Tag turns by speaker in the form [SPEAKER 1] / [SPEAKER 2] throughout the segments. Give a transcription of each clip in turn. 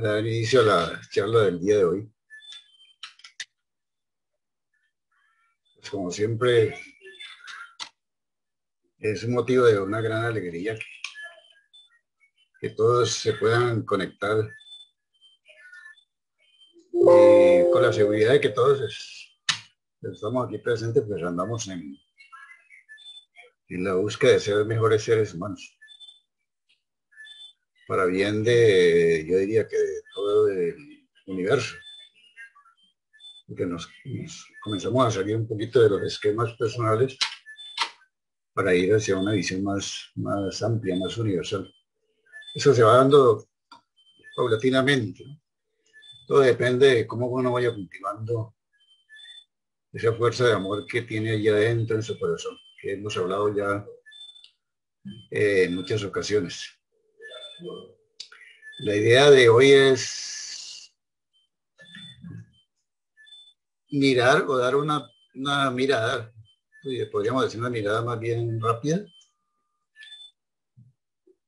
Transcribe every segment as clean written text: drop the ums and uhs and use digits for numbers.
[SPEAKER 1] Dar inicio a la charla del día de hoy. Pues como siempre, es un motivo de una gran alegría que todos se puedan conectar y con la seguridad de que todos estamos aquí presentes, pues andamos en la búsqueda de ser mejores seres humanos, para bien de, yo diría que de todo el universo, que nos comenzamos a salir un poquito de los esquemas personales para ir hacia una visión más amplia, más universal. Eso se va dando paulatinamente, ¿no? Todo depende de cómo uno vaya cultivando esa fuerza de amor que tiene allá adentro en su corazón, que hemos hablado ya en muchas ocasiones. La idea de hoy es mirar o dar una mirada, podríamos decir una mirada más bien rápida,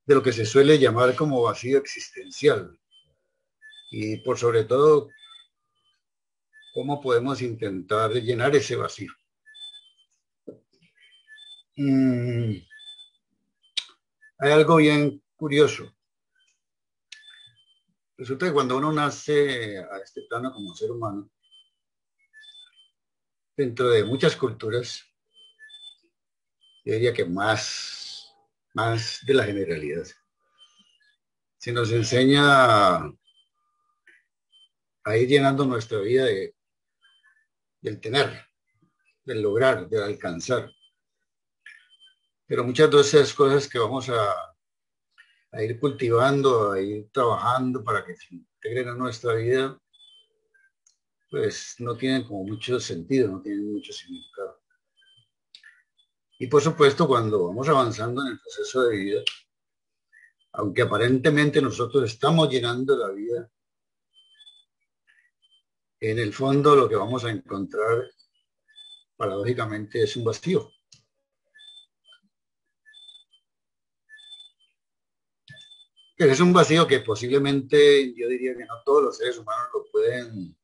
[SPEAKER 1] de lo que se suele llamar como vacío existencial. Y por sobre todo, cómo podemos intentar llenar ese vacío. Hay algo bien curioso. Resulta que cuando uno nace a este plano como ser humano, dentro de muchas culturas, yo diría que más de la generalidad, se nos enseña a ir llenando nuestra vida del tener, del lograr, del alcanzar. Pero muchas de esas cosas que vamos a ir cultivando, a ir trabajando para que se integren a nuestra vida, pues no tienen como mucho sentido, no tienen mucho significado. Y por supuesto, cuando vamos avanzando en el proceso de vida, aunque aparentemente nosotros estamos llenando la vida, en el fondo lo que vamos a encontrar paradójicamente es un vacío. Es un vacío que posiblemente yo diría que no todos los seres humanos lo pueden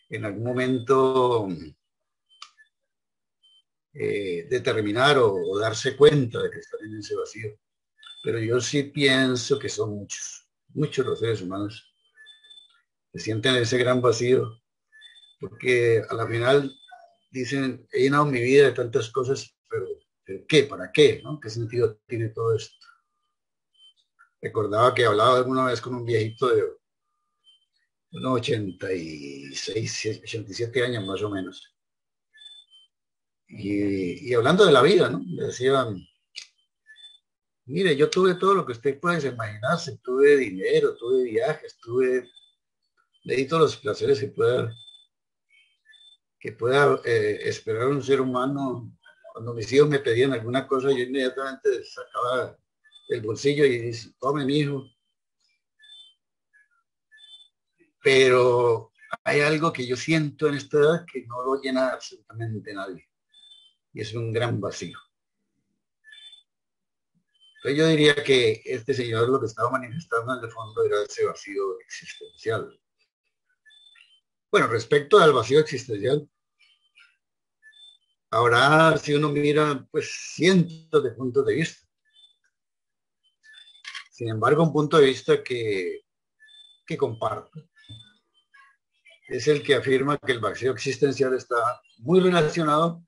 [SPEAKER 1] en algún momento determinar o darse cuenta de que están en ese vacío. Pero yo sí pienso que son muchos los seres humanos que sienten ese gran vacío, porque a la final dicen, he llenado mi vida de tantas cosas, pero ¿qué? ¿Para qué? ¿No? ¿Qué sentido tiene todo esto? Recordaba que hablaba alguna vez con un viejito de unos 86, 87 años más o menos. Y hablando de la vida, ¿no? Le decían, mire, yo tuve todo lo que usted puede imaginarse, tuve dinero, tuve viajes, le di todos los placeres que pueda esperar un ser humano. Cuando mis hijos me pedían alguna cosa, yo inmediatamente sacaba el bolsillo y dice, tome mi hijo. Pero hay algo que yo siento en esta edad que no lo llena absolutamente nadie, y es un gran vacío. Entonces yo diría que este señor lo que estaba manifestando en el fondo era ese vacío existencial. Bueno, respecto al vacío existencial, ahora si uno mira, pues cientos de puntos de vista. Sin embargo, un punto de vista que comparto es el que afirma que el vacío existencial está muy relacionado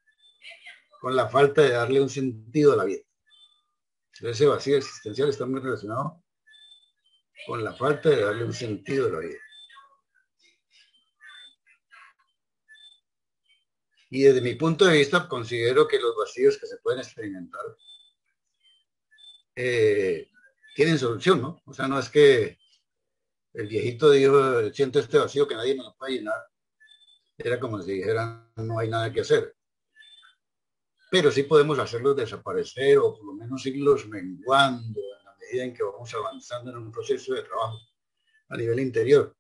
[SPEAKER 1] con la falta de darle un sentido a la vida. Ese vacío existencial está muy relacionado con la falta de darle un sentido a la vida. Y desde mi punto de vista considero que los vacíos que se pueden experimentar eh, tienen solución, ¿no? O sea, no es que el viejito dijo, siento este vacío que nadie me lo puede llenar. Era como si dijeran, no hay nada que hacer. Pero sí podemos hacerlos desaparecer o por lo menos irlos menguando en la medida en que vamos avanzando en un proceso de trabajo a nivel interior.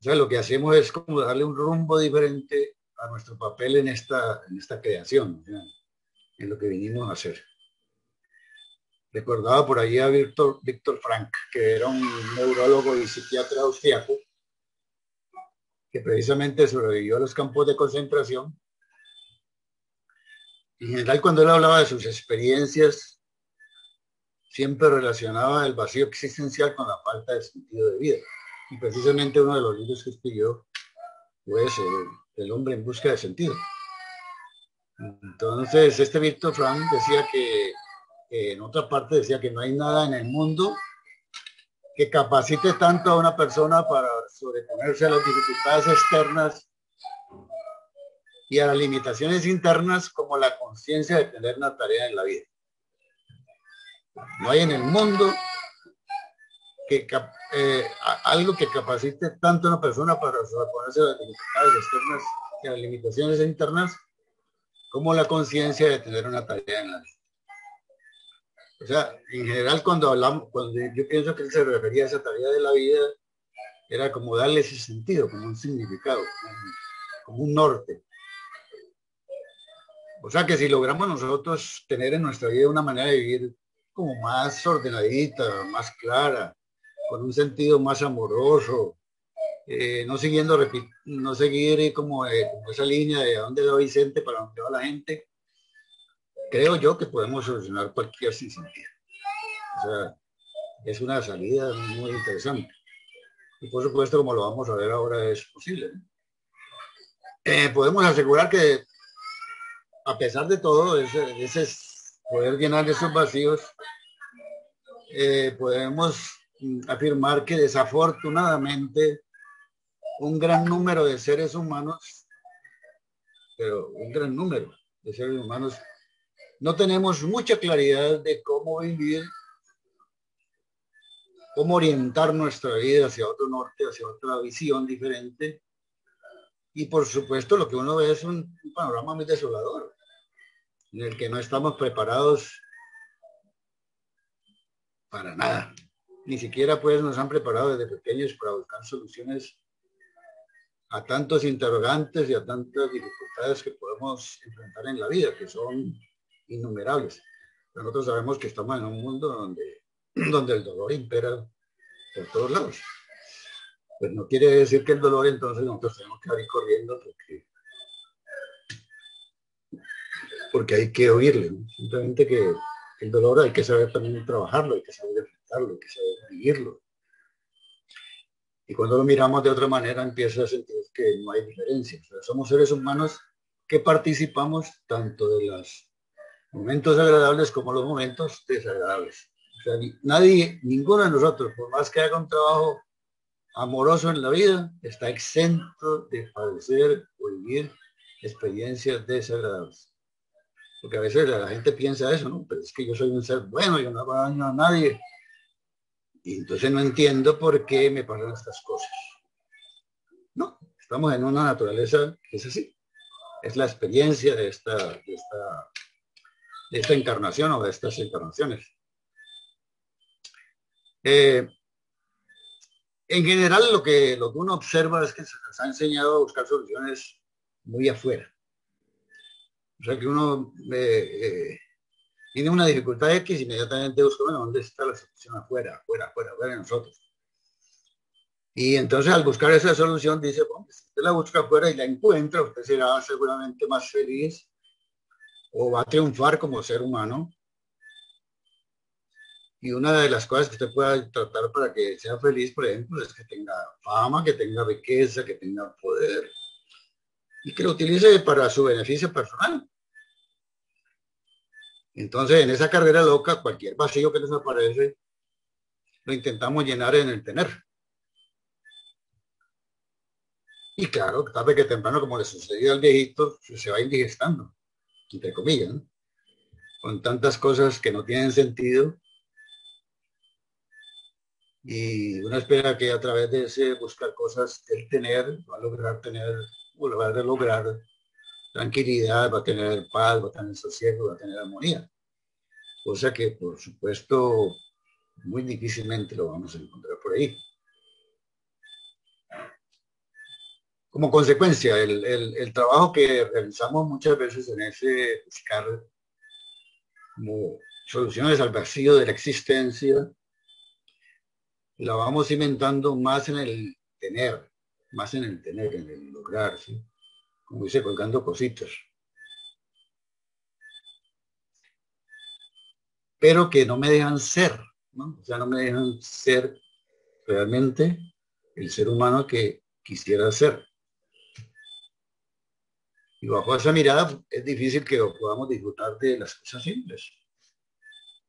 [SPEAKER 1] O sea, lo que hacemos es como darle un rumbo diferente a nuestro papel en esta creación, ¿sí? En lo que vinimos a hacer. Recordaba por ahí a Víctor Frank, que era un neurólogo y psiquiatra austriaco, que precisamente sobrevivió a los campos de concentración. En general, cuando él hablaba de sus experiencias, siempre relacionaba el vacío existencial con la falta de sentido de vida. Y precisamente uno de los libros que escribió fue ese, El hombre en busca de sentido. Entonces, este Víctor Frank decía que en otra parte decía que no hay nada en el mundo que capacite tanto a una persona para sobreponerse a las dificultades externas y a las limitaciones internas como la conciencia de tener una tarea en la vida. No hay en el mundo que algo que capacite tanto a una persona para sobreponerse a las dificultades externas y a las limitaciones internas como la conciencia de tener una tarea en la vida. O sea, en general cuando yo pienso que él se refería a esa tarea de la vida, era como darle ese sentido, como un significado, como un norte. O sea que si logramos nosotros tener en nuestra vida una manera de vivir como más ordenadita, más clara, con un sentido más amoroso, no seguir como esa línea de a dónde va Vicente, para dónde va la gente, creo yo que podemos solucionar cualquier sinsentido. O sea, es una salida muy interesante. Y por supuesto, como lo vamos a ver ahora, es posible. Podemos asegurar que a pesar de todo, ese poder llenar esos vacíos, podemos afirmar que desafortunadamente un gran número de seres humanos, pero un gran número de seres humanos, no tenemos mucha claridad de cómo vivir, cómo orientar nuestra vida hacia otro norte, hacia otra visión diferente. Y por supuesto lo que uno ve es un panorama muy desolador, en el que no estamos preparados para nada. Ni siquiera pues nos han preparado desde pequeños para buscar soluciones a tantos interrogantes y a tantas dificultades que podemos enfrentar en la vida, que son innumerables. Pero nosotros sabemos que estamos en un mundo donde el dolor impera por todos lados. Pues no quiere decir que el dolor entonces nosotros tenemos que salir corriendo porque hay que oírle, ¿no? Simplemente que el dolor hay que saber también trabajarlo, hay que saber enfrentarlo, hay que saber vivirlo. Y cuando lo miramos de otra manera empieza a sentir que no hay diferencia. O sea, somos seres humanos que participamos tanto de los momentos agradables como los momentos desagradables. O sea, ninguno de nosotros, por más que haga un trabajo amoroso en la vida, está exento de padecer o vivir experiencias desagradables. Porque a veces la gente piensa eso, ¿no? Pero es que yo soy un ser bueno, yo no hago daño a nadie. Y entonces no entiendo por qué me pasan estas cosas. No, estamos en una naturaleza que es así. Es la experiencia de esta encarnación o de estas encarnaciones. En general, lo que uno observa es que se nos ha enseñado a buscar soluciones muy afuera. O sea que uno tiene una dificultad X, inmediatamente busca, bueno, ¿dónde está la solución? Afuera de nosotros. Y entonces al buscar esa solución dice, bueno, si usted la busca afuera y la encuentra, usted será seguramente más feliz o va a triunfar como ser humano. Y una de las cosas que usted pueda tratar para que sea feliz, por ejemplo, es que tenga fama, que tenga riqueza, que tenga poder y que lo utilice para su beneficio personal. Entonces, en esa carrera loca, cualquier vacío que nos aparece, lo intentamos llenar en el tener. Y claro, tarde que temprano, como le sucedió al viejito, se va indigestando, entre comillas, ¿no? Con tantas cosas que no tienen sentido. Y uno espera que a través de ese buscar cosas, el tener, va a lograr tener, o va a lograr tranquilidad, va a tener paz, va a tener sosiego, va a tener armonía. Cosa que, por supuesto, muy difícilmente lo vamos a encontrar por ahí. Como consecuencia, el trabajo que realizamos muchas veces en ese buscar como soluciones al vacío de la existencia, la vamos inventando más en el tener, en el lograr, ¿sí? Como dice, colgando cositas. Pero que no me dejan ser, ¿no? O sea, no me dejan ser realmente el ser humano que quisiera ser. Y bajo esa mirada es difícil que podamos disfrutar de las cosas simples,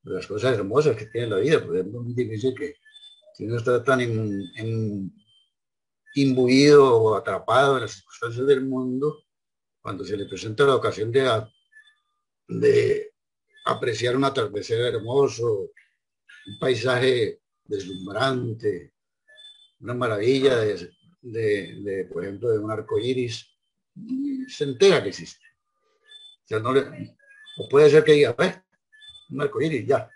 [SPEAKER 1] de las cosas hermosas que tiene la vida. Por ejemplo, es muy difícil que si uno está tan imbuido o atrapado en las circunstancias del mundo, cuando se le presenta la ocasión de apreciar un atardecer hermoso, un paisaje deslumbrante, una maravilla por ejemplo, de un arco iris, se entera que existe. O sea, o puede ser que diga, un arco iris, ya.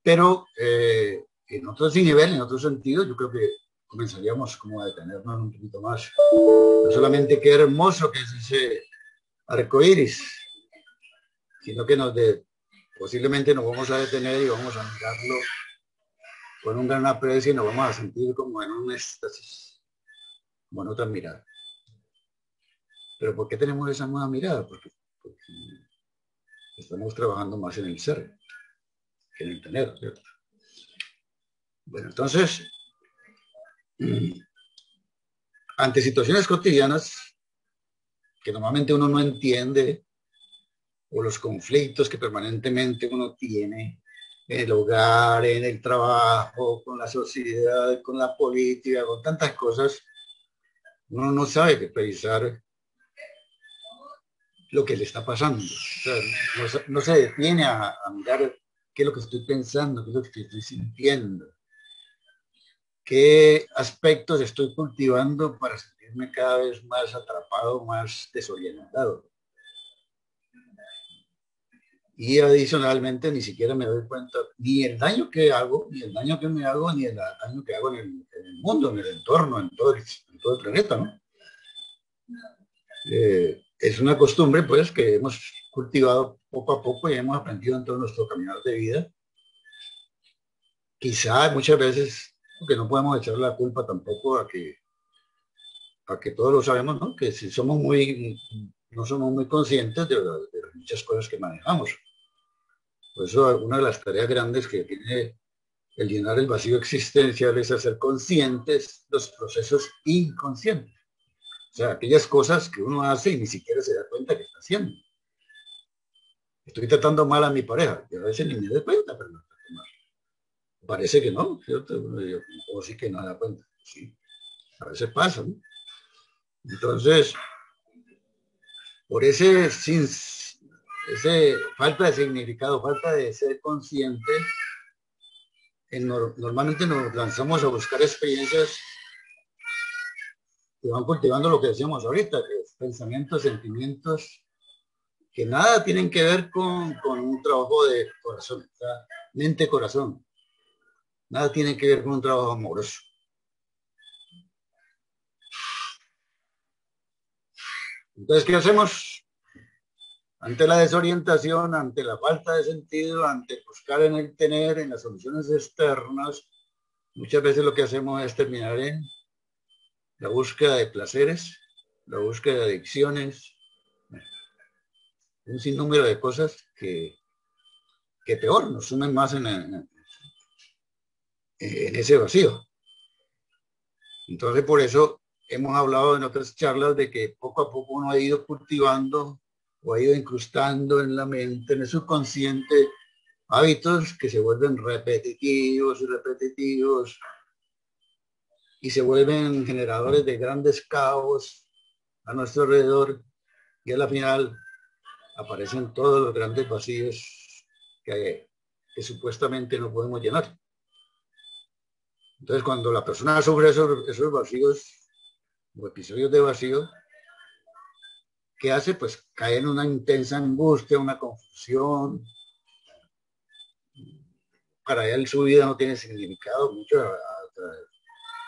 [SPEAKER 1] Pero en otro nivel, en otro sentido, yo creo que comenzaríamos como a detenernos un poquito más. No solamente qué hermoso que es ese arco iris, sino que posiblemente nos vamos a detener y vamos a mirarlo con un gran aprecio y nos vamos a sentir como en un éxtasis, como en otra mirada. Pero ¿por qué tenemos esa nueva mirada? Porque estamos trabajando más en el ser que en el tener, ¿cierto? Bueno, entonces, ante situaciones cotidianas que normalmente uno no entiende, o los conflictos que permanentemente uno tiene en el hogar, en el trabajo, con la sociedad, con la política, con tantas cosas, uno no sabe qué pensar lo que le está pasando. O sea, no se detiene a mirar qué es lo que estoy pensando, qué es lo que estoy sintiendo, qué aspectos estoy cultivando para sentirme cada vez más atrapado, más desorientado. Y adicionalmente ni siquiera me doy cuenta ni el daño que hago, ni el daño que me hago, ni el daño que hago en el mundo, en el entorno, en todo el planeta, ¿no? Es una costumbre, pues, que hemos cultivado poco a poco y hemos aprendido en todo nuestro caminar de vida. Quizá muchas veces, porque no podemos echar la culpa tampoco a que todos lo sabemos, ¿no? Que si somos no somos muy conscientes de las muchas cosas que manejamos. Por eso una de las tareas grandes que tiene el llenar el vacío existencial es hacer conscientes los procesos inconscientes. O sea, aquellas cosas que uno hace y ni siquiera se da cuenta que está haciendo. Estoy tratando mal a mi pareja, y a veces ni me doy cuenta, pero no trato mal. Parece que no, ¿cierto? O sí que no da cuenta. Sí, a veces pasa, ¿no? Entonces, por ese falta de significado, falta de ser consciente, normalmente nos lanzamos a buscar experiencias que van cultivando lo que decíamos ahorita, que es pensamientos, sentimientos, que nada tienen que ver con un trabajo de corazón, o sea, mente-corazón. Nada tiene que ver con un trabajo amoroso. Entonces, ¿qué hacemos? Ante la desorientación, ante la falta de sentido, ante buscar en el tener, en las soluciones externas, muchas veces lo que hacemos es terminar en la búsqueda de placeres, la búsqueda de adicciones, un sinnúmero de cosas que peor nos sumen más en ese vacío. Entonces, por eso hemos hablado en otras charlas de que poco a poco uno ha ido cultivando o ha ido incrustando en la mente, en el subconsciente, hábitos que se vuelven repetitivos y repetitivos y se vuelven generadores de grandes caos a nuestro alrededor y a la final aparecen todos los grandes vacíos que supuestamente no podemos llenar. Entonces, cuando la persona sufre esos vacíos o episodios de vacío, ¿qué hace? Pues cae en una intensa angustia, una confusión. Para él su vida no tiene significado, mucho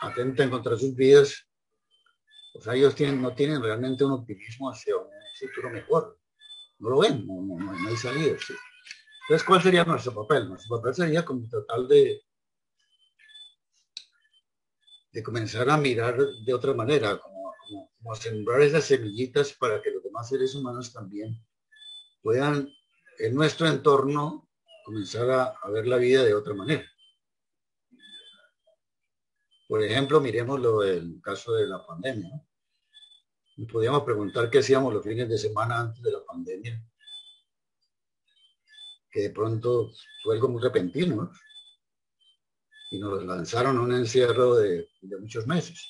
[SPEAKER 1] atenta contra sus vidas. O sea, ellos no tienen realmente un optimismo hacia un futuro mejor. no lo ven, no hay salida. ¿Sí? Entonces, ¿cuál sería nuestro papel? Nuestro papel sería como tratar de comenzar a mirar de otra manera, como sembrar esas semillitas para que los demás seres humanos también puedan en nuestro entorno comenzar a ver la vida de otra manera. Por ejemplo, miremos el caso de la pandemia, ¿no? Y podíamos preguntar qué hacíamos los fines de semana antes de la pandemia, que de pronto fue algo muy repentino, ¿no? Y nos lanzaron un encierro de muchos meses.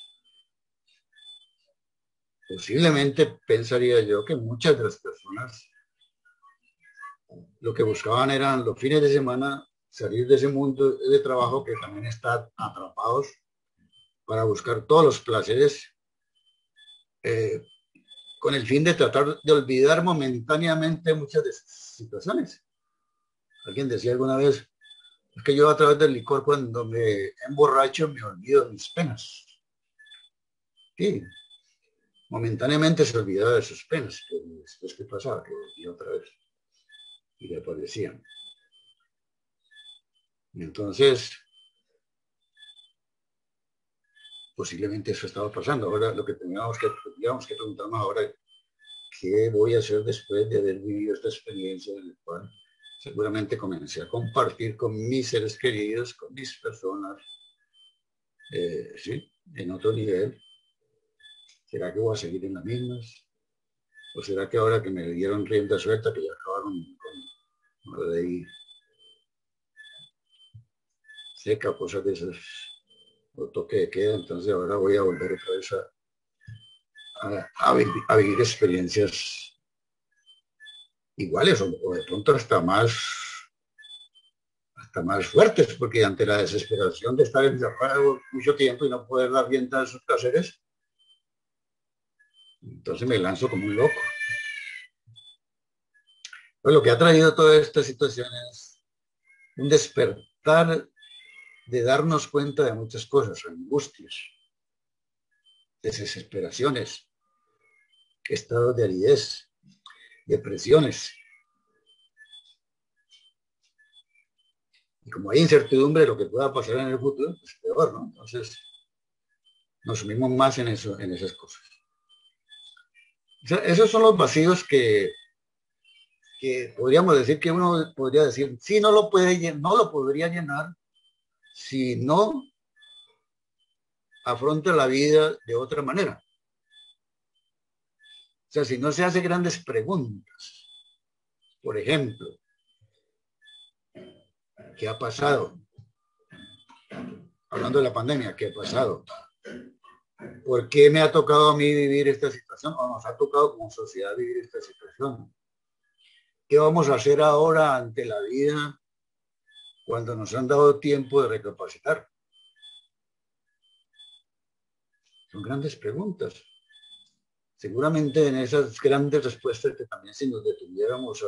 [SPEAKER 1] Posiblemente pensaría yo que muchas de las personas lo que buscaban eran los fines de semana salir de ese mundo de trabajo que también está atrapados para buscar todos los placeres con el fin de tratar de olvidar momentáneamente muchas de sus situaciones. Alguien decía alguna vez, es que yo a través del licor cuando me emborracho me olvido de mis penas. Sí, momentáneamente se olvidaba de sus penas, pero después ¿qué pasaba? Que volvía otra vez y le aparecían. Y entonces, posiblemente eso estaba pasando. Ahora lo que teníamos que preguntarnos ahora, ¿qué voy a hacer después de haber vivido esta experiencia en la cual seguramente comencé a compartir con mis seres queridos, con mis personas, sí, en otro nivel? ¿Será que voy a seguir en las mismas? ¿O será que ahora que me dieron rienda suelta, que ya acabaron con lo de ir seca, cosas de esas, o toque de queda, entonces ahora voy a volver otra vez a vivir experiencias iguales o de pronto hasta más fuertes, porque ante la desesperación de estar encerrado mucho tiempo y no poder dar rienda a sus placeres, entonces me lanzo como un loco. Pues lo que ha traído toda esta situación es un despertar de darnos cuenta de muchas cosas, angustias, desesperaciones, estados de aridez, depresiones. Y como hay incertidumbre de lo que pueda pasar en el futuro, pues peor, ¿no? Entonces nos sumimos más en eso, en esas cosas. O sea, esos son los vacíos que podríamos decir que uno podría decir, sí, no lo podría llenar si no afronta la vida de otra manera. O sea, si no se hace grandes preguntas. Por ejemplo, ¿qué ha pasado? Hablando de la pandemia, ¿qué ha pasado? ¿Por qué me ha tocado a mí vivir esta situación? ¿O nos ha tocado como sociedad vivir esta situación? ¿Qué vamos a hacer ahora ante la vida cuando nos han dado tiempo de recapacitar? Son grandes preguntas. Seguramente en esas grandes respuestas que también si nos detuviéramos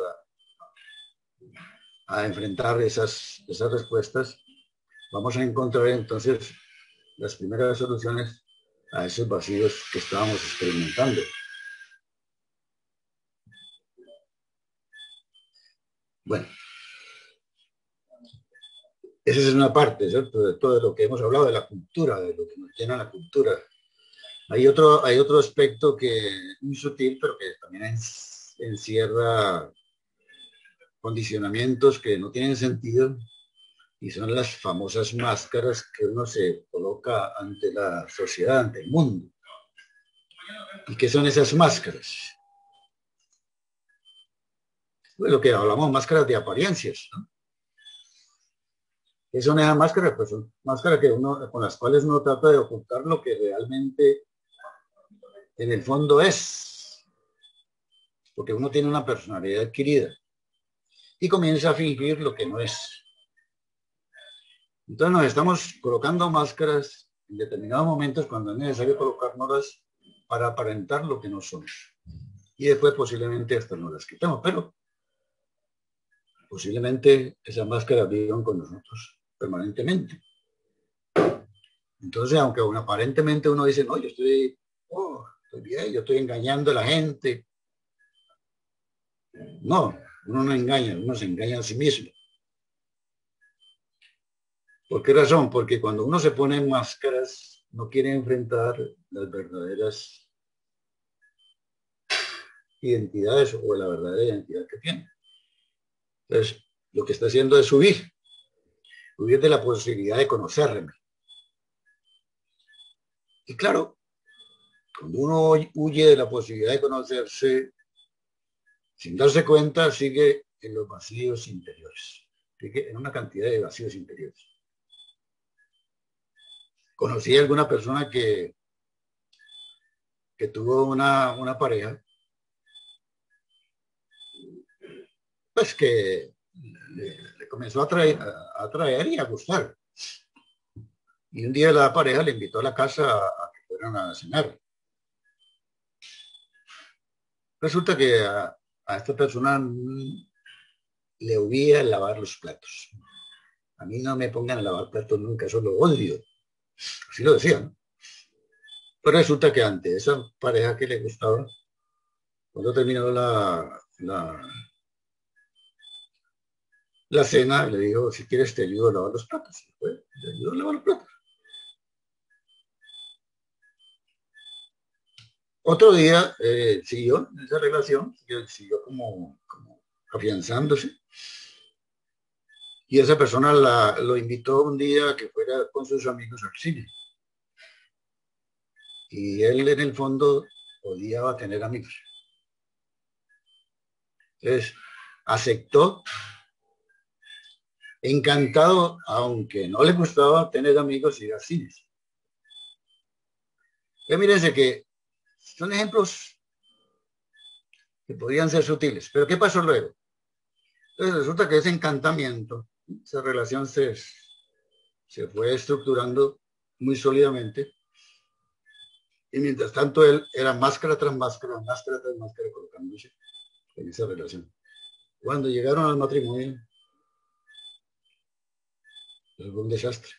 [SPEAKER 1] a enfrentar esas respuestas, vamos a encontrar entonces las primeras soluciones a esos vacíos que estábamos experimentando. Bueno, esa es una parte, ¿cierto? De todo lo que hemos hablado de la cultura, de lo que nos llena la cultura. Hay otro aspecto que es muy sutil, pero que también encierra condicionamientos que no tienen sentido y son las famosas máscaras que uno se coloca ante la sociedad, ante el mundo. ¿Y qué son esas máscaras? Pues lo que hablamos, máscaras de apariencias, ¿no? ¿Qué son esas máscaras? Pues son máscaras con las cuales uno trata de ocultar lo que realmente en el fondo es, porque uno tiene una personalidad adquirida y comienza a fingir lo que no es. Entonces nos estamos colocando máscaras en determinados momentos cuando es necesario colocárnoslas para aparentar lo que no somos. Y después posiblemente hasta nos las quitamos, pero posiblemente esas máscaras vivan con nosotros permanentemente. Entonces, aunque aparentemente uno dice, no, yo estoy bien, yo estoy engañando a la gente, No, uno no engaña, uno se engaña a sí mismo. ¿Por qué razón? Porque cuando uno se pone máscaras, no quiere enfrentar las verdaderas identidades o la verdadera identidad que tiene. Entonces, lo que está haciendo es huir de la posibilidad de conocerme. Y claro, cuando uno huye de la posibilidad de conocerse, sin darse cuenta, sigue en los vacíos interiores, sigue en una cantidad de vacíos interiores. Conocí a alguna persona que tuvo una pareja, pues que le comenzó a atraer y a gustar. Y un día la pareja le invitó a la casa a que fueran a cenar. Resulta que a esta persona le oía lavar los platos. A mí no me pongan a lavar platos nunca, eso lo odio. Así lo decían. Pero resulta que ante esa pareja que le gustaba, cuando terminó la cena, le dijo, si quieres te ayudo a lavar los platos. Y fue, le ayudó a lavar los platos. Otro día siguió esa relación, siguió como afianzándose. Y esa persona lo invitó un día a que fuera con sus amigos al cine. Y él en el fondo odiaba tener amigos. Entonces, aceptó, encantado, aunque no le gustaba tener amigos y ir a cines. Mírense que son ejemplos que podrían ser sutiles, pero ¿qué pasó luego? Entonces resulta que ese encantamiento, esa relación se fue estructurando muy sólidamente y mientras tanto él era máscara tras máscara, colocándose en esa relación. Cuando llegaron al matrimonio, eso fue un desastre.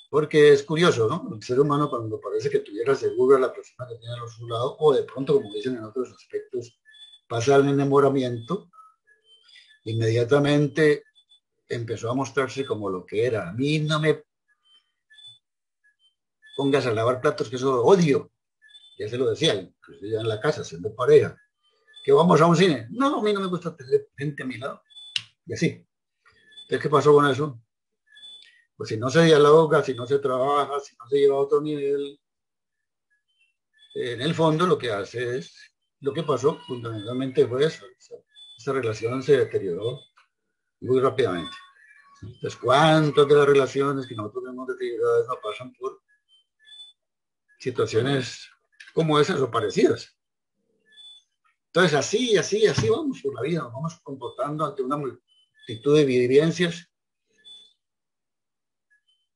[SPEAKER 1] Porque es curioso, ¿no? El ser humano cuando parece que tuviera seguro a la persona que tiene a su lado, o de pronto, como dicen en otros aspectos, pasa el enamoramiento, inmediatamente empezó a mostrarse como lo que era. A mí no me pongas a lavar platos, que eso lo odio. Ya se lo decía, incluso ya en la casa, siendo pareja. ¿Que vamos a un cine? No, a mí no me gusta tener gente a mi lado. Y así. Entonces, ¿qué pasó con eso? Pues si no se dialoga, si no se trabaja, si no se lleva a otro nivel, en el fondo lo que hace es, lo que pasó fundamentalmente fue eso. Esa relación se deterioró muy rápidamente. Entonces, ¿cuántas de las relaciones que nosotros vemos deterioradas no pasan por situaciones como esas o parecidas? Entonces, así vamos por la vida, nos vamos comportando ante una multitud de evidencias,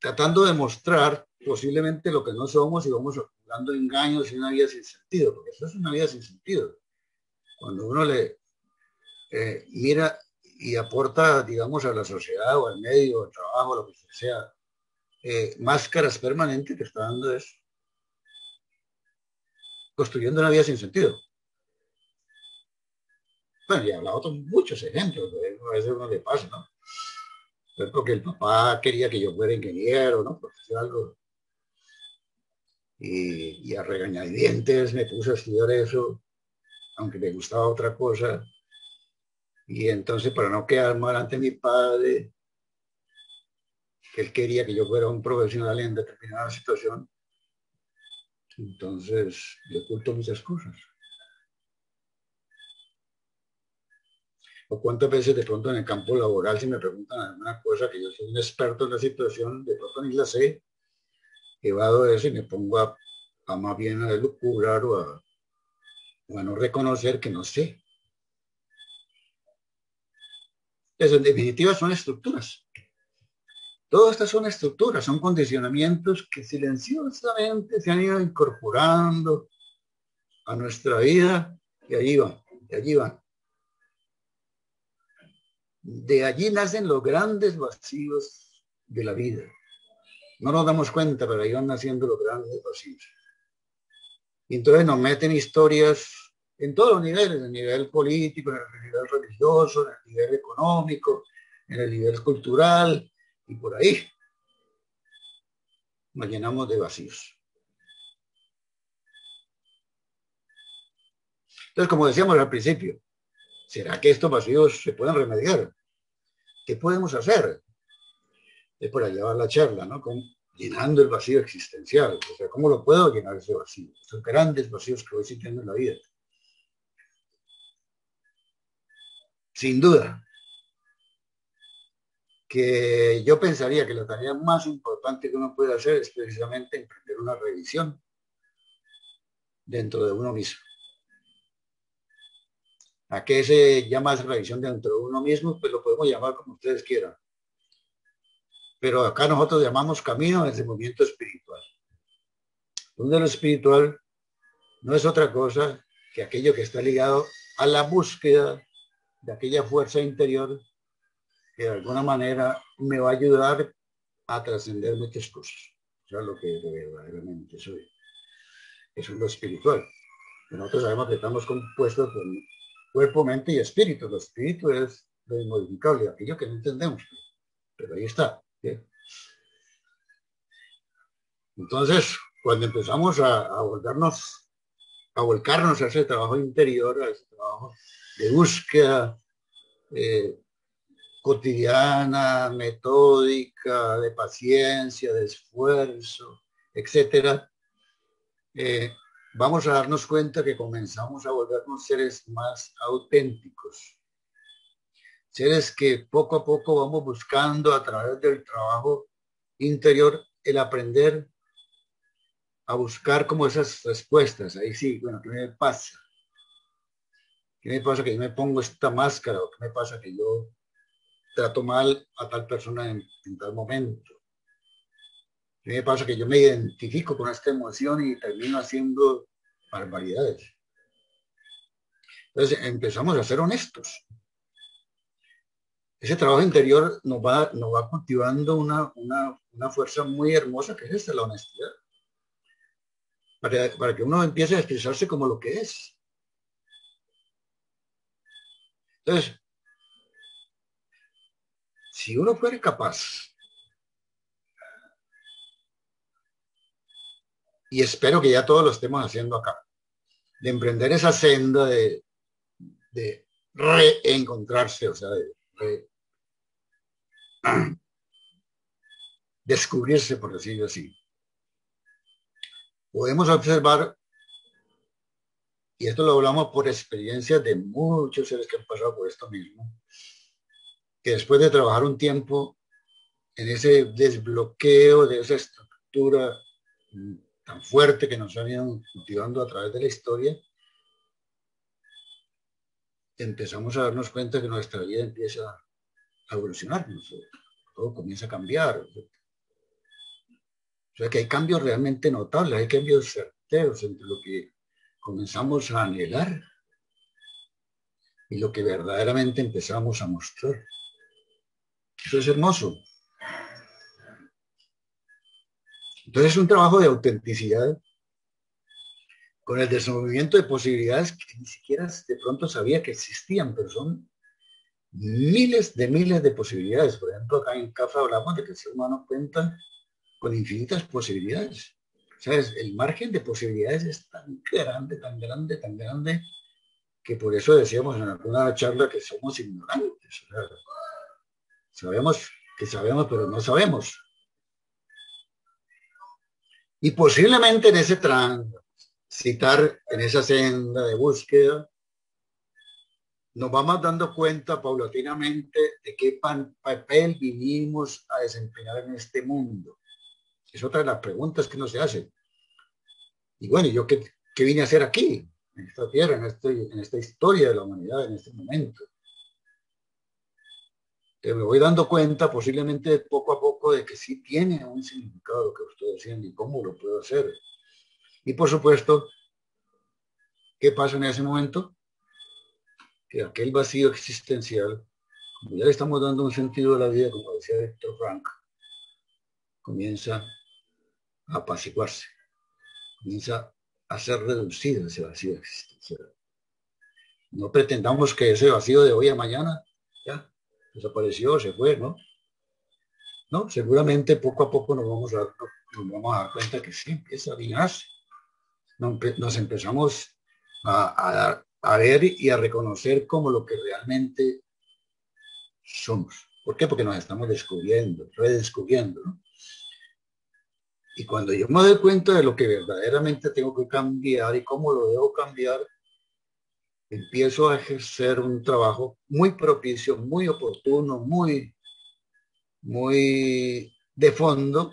[SPEAKER 1] tratando de mostrar posiblemente lo que no somos y vamos acumulando engaños y una vida sin sentido, porque eso es una vida sin sentido. Cuando uno le mira y aporta, digamos, a la sociedad o al medio, al trabajo, lo que sea, máscaras permanentes que está dando es construyendo una vida sin sentido. Bueno, y he hablado con muchos ejemplos, a veces uno le pasa, ¿no? Porque el papá quería que yo fuera ingeniero, ¿no? Porque hacía algo. Y a regañadientes me puse a estudiar eso, aunque me gustaba otra cosa. Y entonces, para no quedar mal ante mi padre, que él quería que yo fuera un profesional en determinada situación, entonces le oculto muchas cosas. O cuántas veces de pronto en el campo laboral, si me preguntan alguna cosa que yo soy un experto en la situación, de pronto ni la sé, evado eso y me pongo a más bien a elucubrar o a no reconocer que no sé. Eso en definitiva son estructuras. Todas estas son estructuras, son condicionamientos que silenciosamente se han ido incorporando a nuestra vida y allí van, y allí van. De allí nacen los grandes vacíos de la vida. No nos damos cuenta, pero ahí van naciendo los grandes vacíos. Y entonces nos meten historias en todos los niveles, en el nivel político, en el nivel religioso, en el nivel económico, en el nivel cultural, y por ahí nos llenamos de vacíos. Entonces, como decíamos al principio, ¿será que estos vacíos se pueden remediar? ¿Qué podemos hacer? Es por allá va la charla, ¿no? Con, llenando el vacío existencial. O sea, ¿cómo lo puedo llenar ese vacío? Esos grandes vacíos que voy sintiendo en la vida. Sin duda, que yo pensaría que la tarea más importante que uno puede hacer es precisamente emprender una revisión dentro de uno mismo. ¿A qué se llama esa revisión dentro de uno mismo? Pues lo podemos llamar como ustedes quieran. Pero acá nosotros llamamos camino del movimiento espiritual. Donde lo espiritual no es otra cosa que aquello que está ligado a la búsqueda de aquella fuerza interior que de alguna manera me va a ayudar a trascender muchas cosas. O sea, lo que verdaderamente soy. Eso es lo espiritual. Nosotros sabemos que estamos compuestos por cuerpo, mente y espíritu. Lo espíritu es lo inmodificable, aquello que no entendemos. Pero ahí está. ¿Bien? Entonces, cuando empezamos a volcarnos a ese trabajo interior, a ese trabajo de búsqueda cotidiana, metódica, de paciencia, de esfuerzo, etcétera, vamos a darnos cuenta que comenzamos a volvernos seres más auténticos, seres que poco a poco vamos buscando a través del trabajo interior el aprender a buscar como esas respuestas. Ahí sí, bueno, ¿qué me pasa? ¿Qué me pasa que yo me pongo esta máscara? ¿O qué me pasa que yo trato mal a tal persona en tal momento? ¿Qué me pasa que yo me identifico con esta emoción y termino haciendo barbaridades? Entonces empezamos a ser honestos. Ese trabajo interior nos va cultivando una fuerza muy hermosa que es esta, la honestidad. Para que uno empiece a expresarse como lo que es. Entonces, si uno fuera capaz, y espero que ya todos lo estemos haciendo acá, de emprender esa senda de reencontrarse, o sea, de descubrirse, por decirlo así. Podemos observar, y esto lo hablamos por experiencia de muchos seres que han pasado por esto mismo, que después de trabajar un tiempo en ese desbloqueo de esa estructura tan fuerte que nos han ido cultivando a través de la historia, empezamos a darnos cuenta que nuestra vida empieza a evolucionar, todo comienza a cambiar. O sea que hay cambios realmente notables, hay cambios certeros entre lo que comenzamos a anhelar y lo que verdaderamente empezamos a mostrar. Eso es hermoso. Entonces es un trabajo de autenticidad con el desenvolvimiento de posibilidades que ni siquiera de pronto sabía que existían, pero son miles de posibilidades. Por ejemplo, acá en CAFA hablamos de que el ser humano cuenta con infinitas posibilidades. ¿Sabes? El margen de posibilidades es tan grande, tan grande, tan grande, que por eso decíamos en alguna charla que somos ignorantes. O sea, sabemos que sabemos, pero no sabemos. Y posiblemente en ese transitar, en esa senda de búsqueda, nos vamos dando cuenta paulatinamente de qué papel vinimos a desempeñar en este mundo. Es otra de las preguntas que uno se hace. Y bueno, ¿yo qué vine a hacer aquí, en esta tierra, en esta historia de la humanidad, en este momento? Que me voy dando cuenta posiblemente poco a poco de que sí tiene un significado lo que estoy haciendo y cómo lo puedo hacer. Y por supuesto, ¿qué pasa en ese momento? Que aquel vacío existencial, como ya le estamos dando un sentido a la vida, como decía Víctor Frank, comienza a apaciguarse, comienza a ser reducido ese vacío existencial. No pretendamos que ese vacío de hoy a mañana ya desapareció, se fue, ¿no? No, seguramente poco a poco nos vamos a dar cuenta que sí empieza a llenarse. Nos empezamos a ver y a reconocer como lo que realmente somos. ¿Por qué? Porque nos estamos descubriendo, redescubriendo, ¿no? Y cuando yo me doy cuenta de lo que verdaderamente tengo que cambiar y cómo lo debo cambiar, empiezo a ejercer un trabajo muy propicio, muy oportuno, muy de fondo,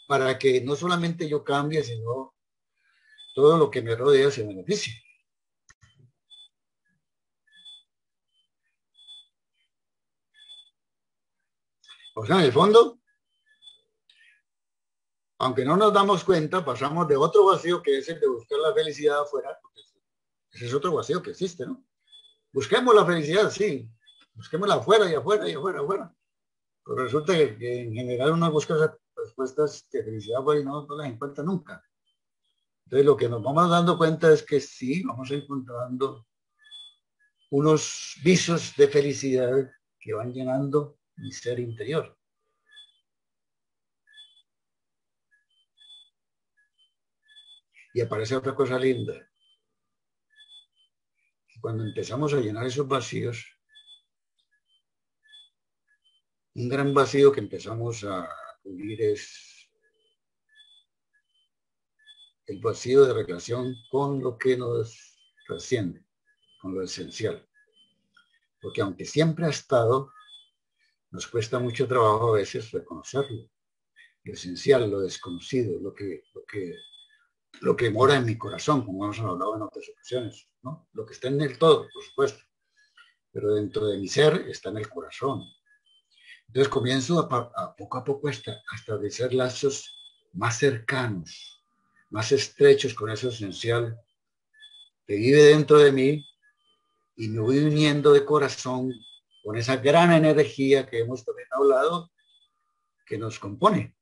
[SPEAKER 1] para que no solamente yo cambie, sino todo lo que me rodea se beneficie. O sea, en el fondo, aunque no nos damos cuenta, pasamos de otro vacío que es el de buscar la felicidad afuera, porque ese es otro vacío que existe, ¿no? Busquemos la felicidad, sí, busquémosla afuera y afuera y afuera, afuera. Pero resulta que en general uno busca esas respuestas de felicidad afuera y no las encuentra nunca. Entonces lo que nos vamos dando cuenta es que sí, vamos encontrando unos visos de felicidad que van llenando mi ser interior. Y aparece otra cosa linda. Cuando empezamos a llenar esos vacíos, un gran vacío que empezamos a cubrir es el vacío de relación con lo que nos trasciende, con lo esencial. Porque aunque siempre ha estado, nos cuesta mucho trabajo a veces reconocerlo. Lo esencial, lo desconocido, lo que mora en mi corazón, como hemos hablado en otras ocasiones, ¿no? Lo que está en el todo, por supuesto, pero dentro de mi ser está en el corazón. Entonces comienzo a poco a establecer lazos más cercanos, más estrechos con eso esencial que vive dentro de mí y me voy uniendo de corazón con esa gran energía que hemos también hablado que nos compone,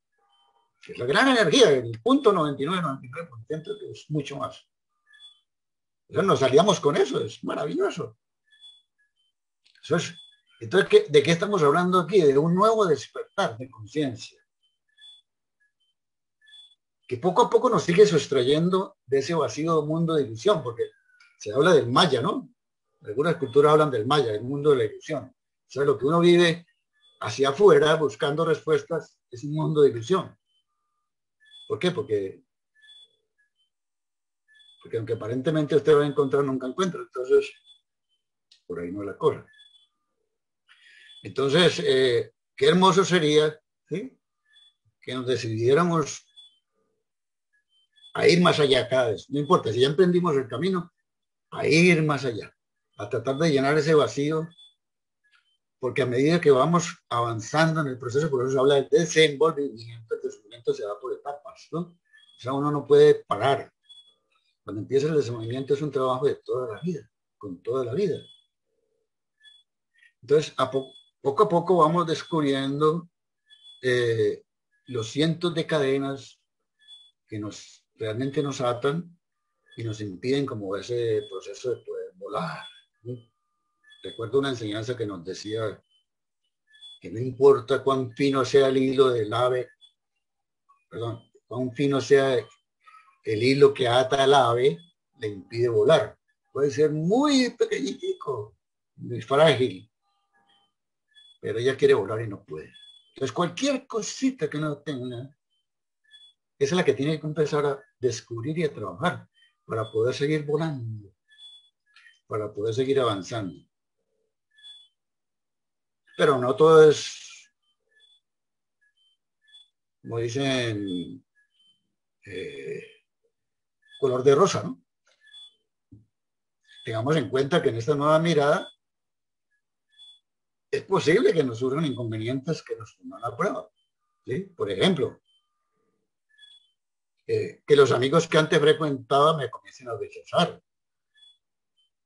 [SPEAKER 1] que es la gran energía, el punto 99, 99%, que es mucho más. Entonces nos salíamos con eso, es maravilloso. Eso es, entonces, ¿de qué estamos hablando aquí? De un nuevo despertar de conciencia, que poco a poco nos sigue sustrayendo de ese vacío mundo de ilusión, porque se habla del maya, ¿no? Algunas culturas hablan del maya, del mundo de la ilusión. O sea, lo que uno vive hacia afuera buscando respuestas es un mundo de ilusión. ¿Por qué? Porque aunque aparentemente usted va a encontrar, nunca encuentra. Entonces, por ahí no la cosa. Entonces, qué hermoso sería, ¿sí?, que nos decidiéramos a ir más allá cada vez. No importa, si ya emprendimos el camino, a ir más allá, a tratar de llenar ese vacío, porque a medida que vamos avanzando en el proceso, por eso se habla del desenvolvimiento, el descubrimiento se da por etapas, ¿no? O sea, uno no puede parar. Cuando empieza el desenvolvimiento es un trabajo de toda la vida, con toda la vida. Entonces, poco a poco vamos descubriendo los cientos de cadenas que realmente nos atan y nos impiden como ese proceso de poder volar, ¿no? Recuerdo una enseñanza que nos decía que no importa cuán fino sea el hilo del ave, perdón, cuán fino sea el hilo que ata al ave, le impide volar. Puede ser muy pequeñitico, muy frágil, pero ella quiere volar y no puede. Entonces, cualquier cosita que no tenga, esa es la que tiene que empezar a descubrir y a trabajar para poder seguir volando, para poder seguir avanzando. Pero no todo es, como dicen, eh, color de rosa, ¿no? Tengamos en cuenta que en esta nueva mirada es posible que nos surjan inconvenientes que nos pongan a prueba, ¿sí? Por ejemplo, que los amigos que antes frecuentaba me comiencen a rechazar,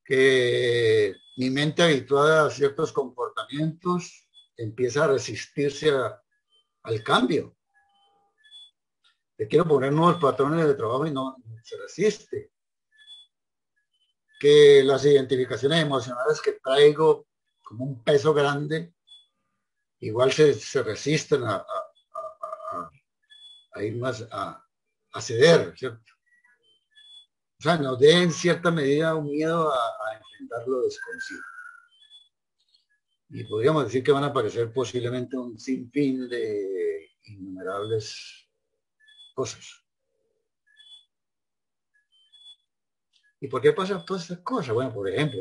[SPEAKER 1] que mi mente habituada a ciertos comportamientos empieza a resistirse al cambio. Te quiero poner nuevos patrones de trabajo y no se resiste. que las identificaciones emocionales que traigo como un peso grande, igual se resisten a ir más a ceder, ¿cierto? O sea, nos den en cierta medida un miedo a enfrentar lo desconocido. Y podríamos decir que van a aparecer posiblemente un sinfín de innumerables cosas. ¿Y por qué pasan todas estas cosas? Bueno, por ejemplo,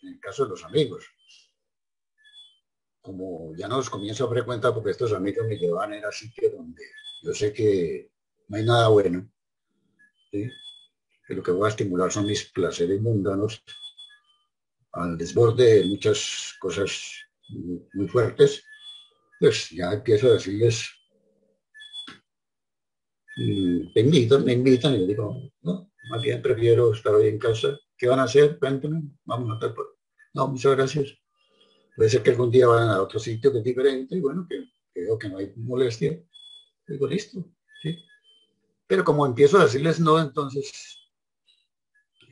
[SPEAKER 1] en el caso de los amigos, como ya no los comienzo a frecuentar porque estos amigos me llevan a ir a sitios donde yo sé que no hay nada bueno, ¿sí? Que lo que voy a estimular son mis placeres mundanos al desborde de muchas cosas muy fuertes, pues ya empiezo a decirles, me invitan y les digo, no, más bien prefiero estar hoy en casa. ¿Qué van a hacer? Cuéntenme, vamos a estar por... No, muchas gracias. Puede ser que algún día vayan a otro sitio que es diferente y bueno, que veo que no hay molestia. Digo, listo, ¿sí? Pero como empiezo a decirles no, entonces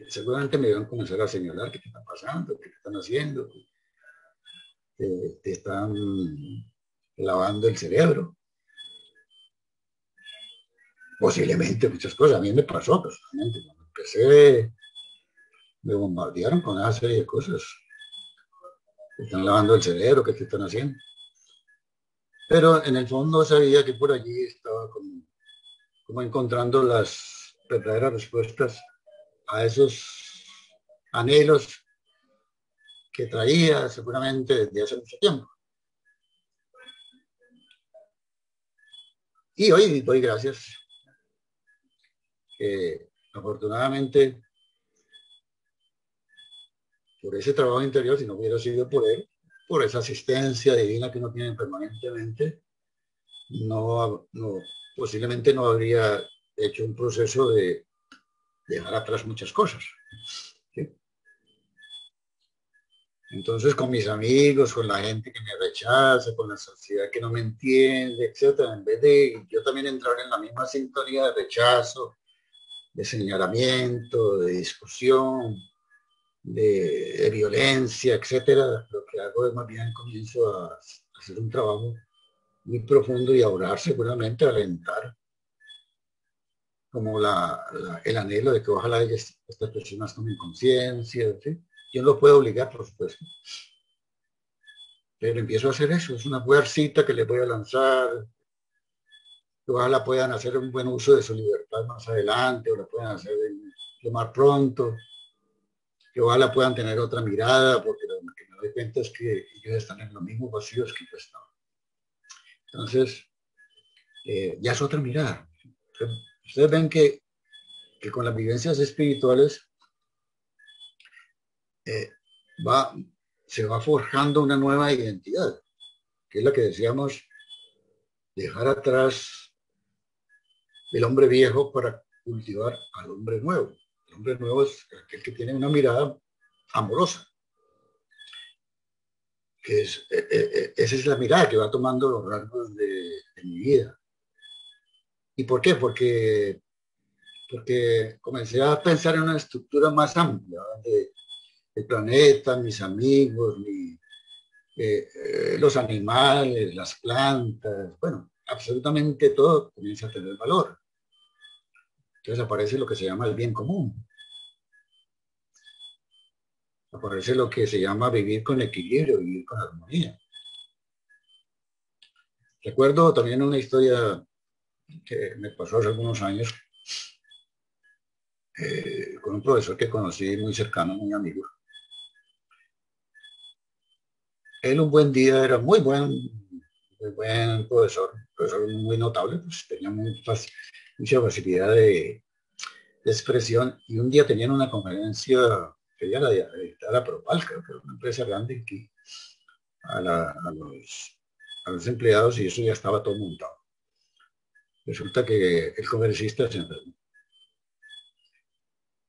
[SPEAKER 1] seguramente me van a comenzar a señalar qué te está pasando, qué te están haciendo, que te están lavando el cerebro. Posiblemente muchas cosas. A mí me pasó personalmente. Cuando empecé, me bombardearon con una serie de cosas. Te están lavando el cerebro, ¿qué te están haciendo? Pero en el fondo sabía que por allí estaba como encontrando las verdaderas respuestas a esos anhelos que traía seguramente desde hace mucho tiempo. Y hoy doy gracias que afortunadamente por ese trabajo interior, si no hubiera sido por él, por esa asistencia divina que uno tiene permanentemente, posiblemente no habría hecho un proceso de dejar atrás muchas cosas. ¿Sí? Entonces, con mis amigos, con la gente que me rechaza, con la sociedad que no me entiende, etcétera, en vez de yo también entrar en la misma sintonía de rechazo, de señalamiento, de discusión, de violencia, etcétera, lo que hago es más bien comienzo a hacer un trabajo muy profundo y a orar seguramente, a alentar como el anhelo de que ojalá estas personas tomen conciencia, ¿sí? Yo no lo puedo obligar, por supuesto, pero empiezo a hacer eso, es una fuercita que les voy a lanzar, que ojalá puedan hacer un buen uso de su libertad más adelante, o la puedan hacer lo más pronto, que ojalá puedan tener otra mirada, porque lo que me doy cuenta es que ellos están en los mismos vacíos que yo estaba. Entonces, ya es otra mirada. Ustedes ven que con las vivencias espirituales eh, va, se va forjando una nueva identidad, que es la que decíamos, dejar atrás el hombre viejo para cultivar al hombre nuevo. El hombre nuevo es aquel que tiene una mirada amorosa, que esa es la mirada que va tomando los rasgos de mi vida. ¿Y por qué? Porque comencé a pensar en una estructura más amplia, de el planeta, mis amigos, los animales, las plantas, bueno, absolutamente todo comienza a tener valor. Entonces aparece lo que se llama el bien común. Aparece lo que se llama vivir con equilibrio, vivir con armonía. Recuerdo también una historia que me pasó hace algunos años con un profesor que conocí muy cercano, muy amigo. Él un buen día era muy buen profesor muy notable, pues tenía mucha facilidad de expresión y un día tenían una conferencia que ella era la Propal, creo que era una empresa grande que a, la, a los empleados y eso ya estaba todo montado. Resulta que el conferencista se enfermó.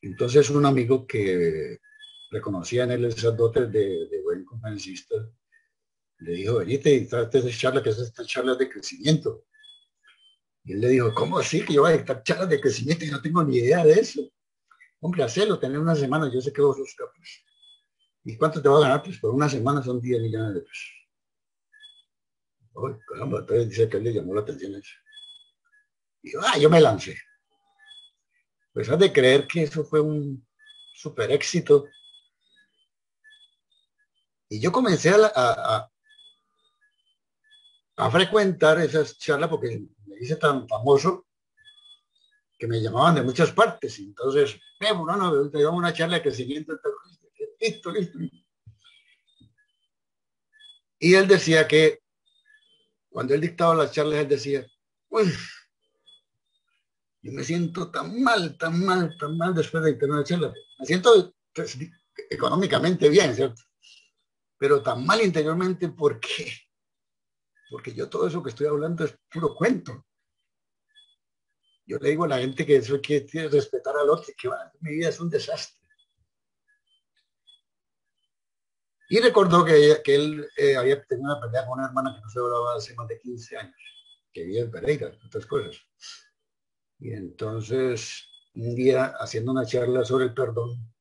[SPEAKER 1] Entonces un amigo que reconocía en él esas dotes de buen conferencista le dijo, venite y trate de charla, que es esta charla de crecimiento. Y él le dijo, ¿cómo así que yo voy a dictar charlas de crecimiento y no tengo ni idea de eso? Hombre, hacelo, tener una semana, yo sé que vos sos capaz. ¿Y cuánto te va a ganar? Pues por una semana son 10 millones de pesos. Ay, caramba, entonces dice que le llamó la atención eso. Y yo me lancé. Pues has de creer que eso fue un super éxito. Y yo comencé a frecuentar esas charlas porque me hice tan famoso que me llamaban de muchas partes. Y entonces, bueno, te llevamos una charla de crecimiento. Listo, listo. Y él decía que cuando él dictaba las charlas, él decía, uy, yo me siento tan mal, tan mal, tan mal después de dictar una charla. Me siento pues, económicamente bien, ¿cierto? Pero tan mal interiormente, ¿por qué? Porque yo todo eso que estoy hablando es puro cuento. Yo le digo a la gente que eso hay que respetar al otro, que mi vida es un desastre. Y recordó que él había tenido una pelea con una hermana que no se hablaba hace más de 15 años, que vivía en Pereira, otras cosas. Y entonces, un día, haciendo una charla sobre el perdón,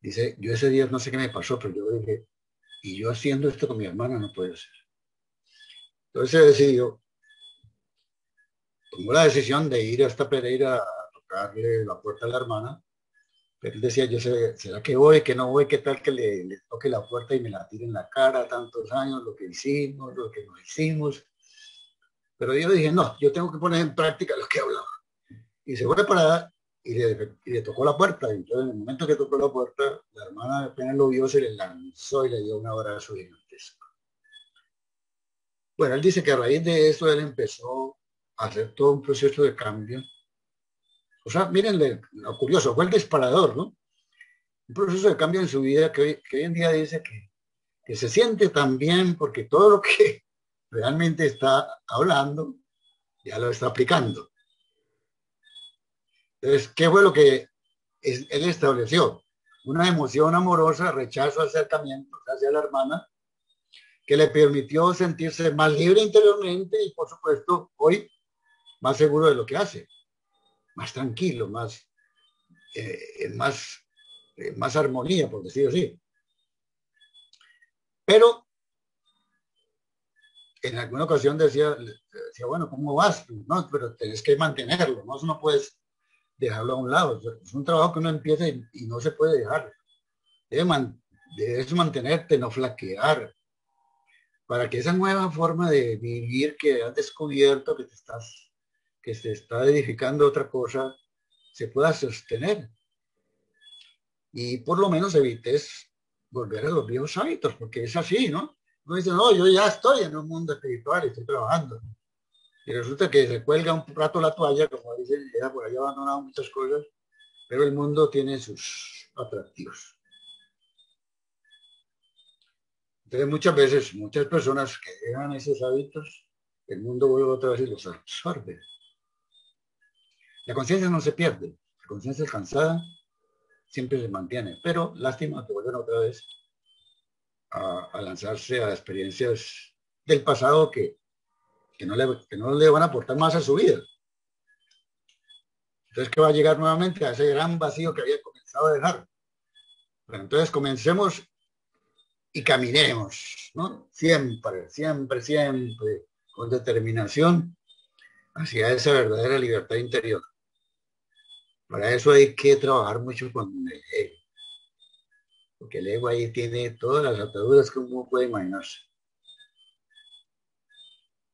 [SPEAKER 1] dice, yo ese día no sé qué me pasó, pero yo dije, y yo haciendo esto con mi hermana no puedo ser. Entonces se decidió, tomó la decisión de ir hasta Pereira a tocarle la puerta a la hermana. Pero él decía, yo sé, ¿será que voy, que no voy? ¿Qué tal que le toque la puerta y me la tire en la cara tantos años, lo que hicimos, lo que no hicimos? Pero yo dije, no, yo tengo que poner en práctica lo que he hablado. Y se fue para y le tocó la puerta. Y entonces, en el momento que tocó la puerta, la hermana apenas lo vio, se le lanzó y le dio un abrazo gigantesco. Bueno, él dice que a raíz de eso él empezó a hacer todo un proceso de cambio. O sea, miren lo curioso, fue el disparador, ¿no? Un proceso de cambio en su vida que hoy en día dice que se siente tan bien porque todo lo que realmente está hablando ya lo está aplicando. Entonces, ¿qué fue lo que él estableció? Una emoción amorosa, rechazo, acercamiento hacia la hermana, que le permitió sentirse más libre interiormente y, por supuesto, hoy más seguro de lo que hace, más tranquilo, más, más armonía, por decirlo así. Pero en alguna ocasión decía, bueno, ¿cómo vas? No, pero tenés que mantenerlo, no puedes dejarlo a un lado. Es un trabajo que uno empieza y no se puede dejar. Debes mantenerte, no flaquear, para que esa nueva forma de vivir que has descubierto, que se está edificando otra cosa, se pueda sostener. Y por lo menos evites volver a los viejos hábitos, porque es así, ¿no? Uno dice, no, yo ya estoy en un mundo espiritual, estoy trabajando. Y resulta que se cuelga un rato la toalla, como dicen, ya por ahí abandonado muchas cosas, pero el mundo tiene sus atractivos. Entonces muchas veces, muchas personas que dejan esos hábitos, el mundo vuelve otra vez y los absorbe. La conciencia no se pierde, la conciencia es cansada, siempre se mantiene, pero lástima que vuelven otra vez a lanzarse a experiencias del pasado que no le van a aportar más a su vida. Entonces, ¿qué va a llegar nuevamente a ese gran vacío que había comenzado a dejar? Bueno, entonces comencemos y caminemos, ¿no? Siempre, siempre, siempre, con determinación hacia esa verdadera libertad interior. Para eso hay que trabajar mucho con el ego, porque el ego ahí tiene todas las ataduras que uno puede imaginarse.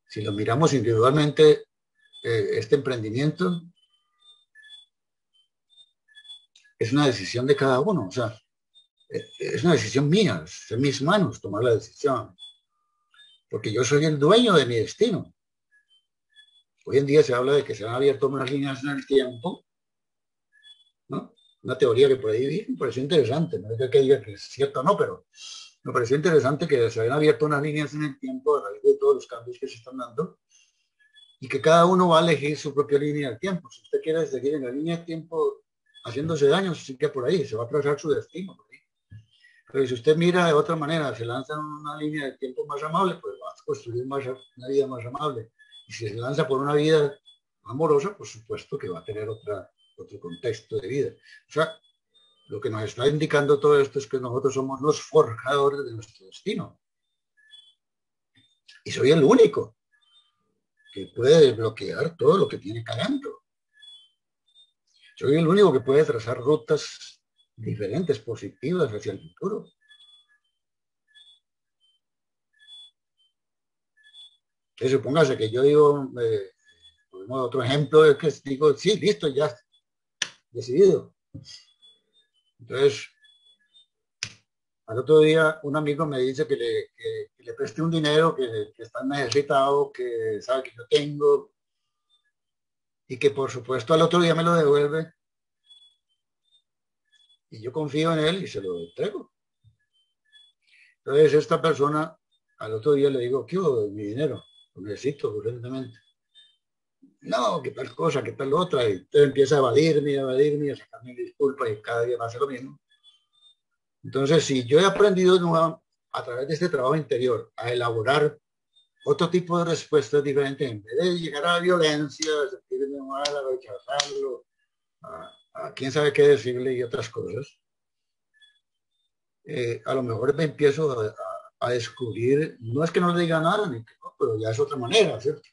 [SPEAKER 1] Si lo miramos individualmente, este emprendimiento es una decisión de cada uno, o sea, es una decisión mía, es en mis manos tomar la decisión, porque yo soy el dueño de mi destino. Hoy en día se habla de que se han abierto unas líneas en el tiempo, ¿no? Una teoría que por ahí me pareció interesante, no es que diga que es cierto o no, pero me pareció interesante que se habían abierto unas líneas en el tiempo a raíz de todos los cambios que se están dando y que cada uno va a elegir su propia línea del tiempo. Si usted quiere seguir en la línea de tiempo haciéndose daño, sí que por ahí se va a trazar su destino. Por ahí. Pero si usted mira de otra manera, se lanza en una línea de tiempo más amable, pues va a construir una vida más amable. Y si se lanza por una vida amorosa, por supuesto que va a tener otro contexto de vida. O sea, lo que nos está indicando todo esto es que nosotros somos los forjadores de nuestro destino. Y soy el único que puede desbloquear todo lo que tiene cagando. Soy el único que puede trazar rutas diferentes, positivas hacia el futuro. Que supóngase que yo digo, otro ejemplo es que digo, sí, listo, ya, decidido. Entonces, al otro día un amigo me dice que le preste un dinero, que está necesitado, que sabe que yo tengo, y que por supuesto al otro día me lo devuelve, y yo confío en él y se lo entrego. Entonces esta persona, al otro día le digo, ¿qué hubo? Mi dinero, lo necesito urgentemente. No, qué tal cosa, qué tal otra, y entonces empieza a evadirme, a sacarme disculpas y cada día me hace lo mismo. Entonces, si yo he aprendido a través de este trabajo interior a elaborar otro tipo de respuestas diferentes, en vez de llegar a la violencia, a sentirme mal, a rechazarlo, a quién sabe qué decirle y otras cosas, a lo mejor me empiezo a descubrir, no es que no le diga nada, ni que no, pero ya es otra manera, ¿cierto?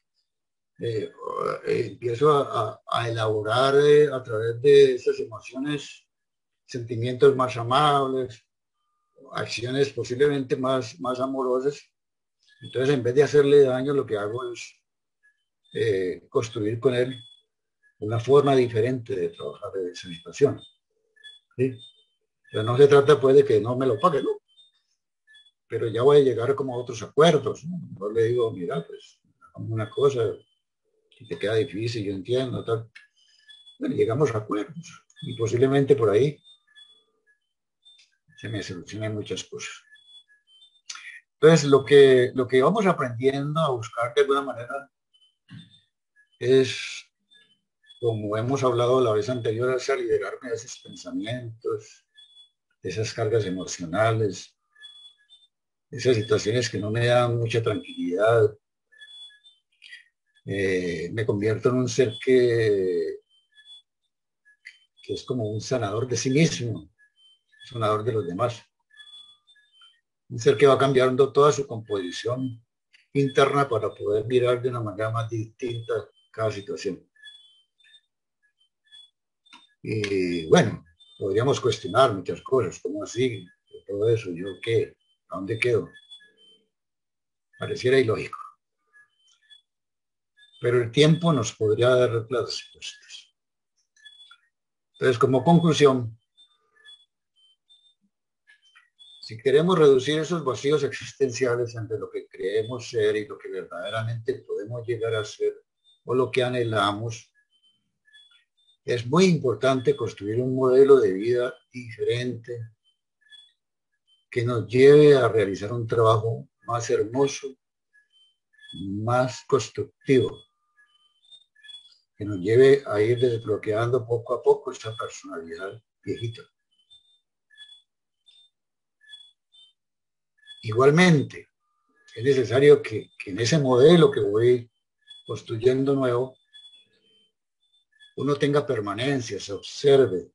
[SPEAKER 1] Empiezo a elaborar a través de esas emociones, sentimientos más amables, acciones posiblemente más amorosas. Entonces, en vez de hacerle daño, lo que hago es construir con él una forma diferente de trabajar esa situación. ¿Sí? Pero no se trata pues de que no me lo pague, ¿no? Pero ya voy a llegar como a otros acuerdos, ¿no? Yo le digo, mira, pues, hagamos una cosa, si te queda difícil, yo entiendo, tal. Bueno, llegamos a acuerdos y posiblemente por ahí se me solucionan muchas cosas. Entonces, lo que vamos aprendiendo a buscar de alguna manera es, como hemos hablado la vez anterior, es a liberarme de esos pensamientos, de esas cargas emocionales, esas situaciones que no me dan mucha tranquilidad. Me convierto en un ser que es como un sanador de sí mismo, sanador de los demás. Un ser que va cambiando toda su composición interna para poder mirar de una manera más distinta cada situación. Y bueno, podríamos cuestionar muchas cosas, ¿cómo así? Todo eso, ¿yo qué? ¿A dónde quedo? Pareciera ilógico. Pero el tiempo nos podría dar las respuestas. Entonces, como conclusión, si queremos reducir esos vacíos existenciales entre lo que creemos ser y lo que verdaderamente podemos llegar a ser, o lo que anhelamos, es muy importante construir un modelo de vida diferente que nos lleve a realizar un trabajo más hermoso, más constructivo, que nos lleve a ir desbloqueando poco a poco esa personalidad viejita. Igualmente, es necesario que en ese modelo que voy construyendo nuevo, uno tenga permanencia, se observe,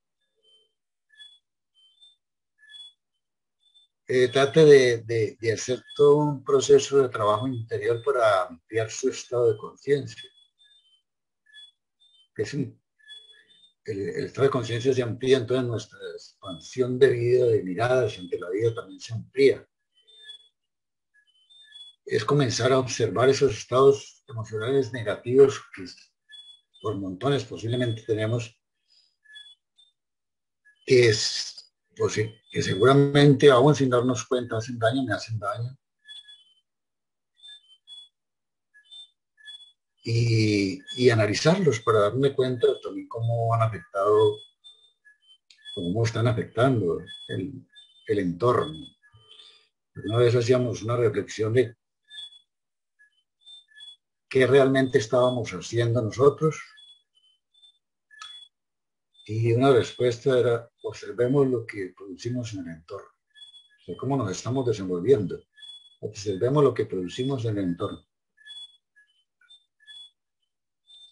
[SPEAKER 1] trate de hacer todo un proceso de trabajo interior para ampliar su estado de conciencia. El estado de conciencia se amplía, entonces nuestra expansión de vida, de miradas ante la vida también se amplía. Es comenzar a observar esos estados emocionales negativos que por montones posiblemente tenemos, que es, pues, que seguramente aún sin darnos cuenta hacen daño, me hacen daño. Y analizarlos para darme cuenta también cómo han afectado, cómo están afectando el entorno. Una vez hacíamos una reflexión de qué realmente estábamos haciendo nosotros y una respuesta era: observemos lo que producimos en el entorno, o sea, cómo nos estamos desenvolviendo, observemos lo que producimos en el entorno.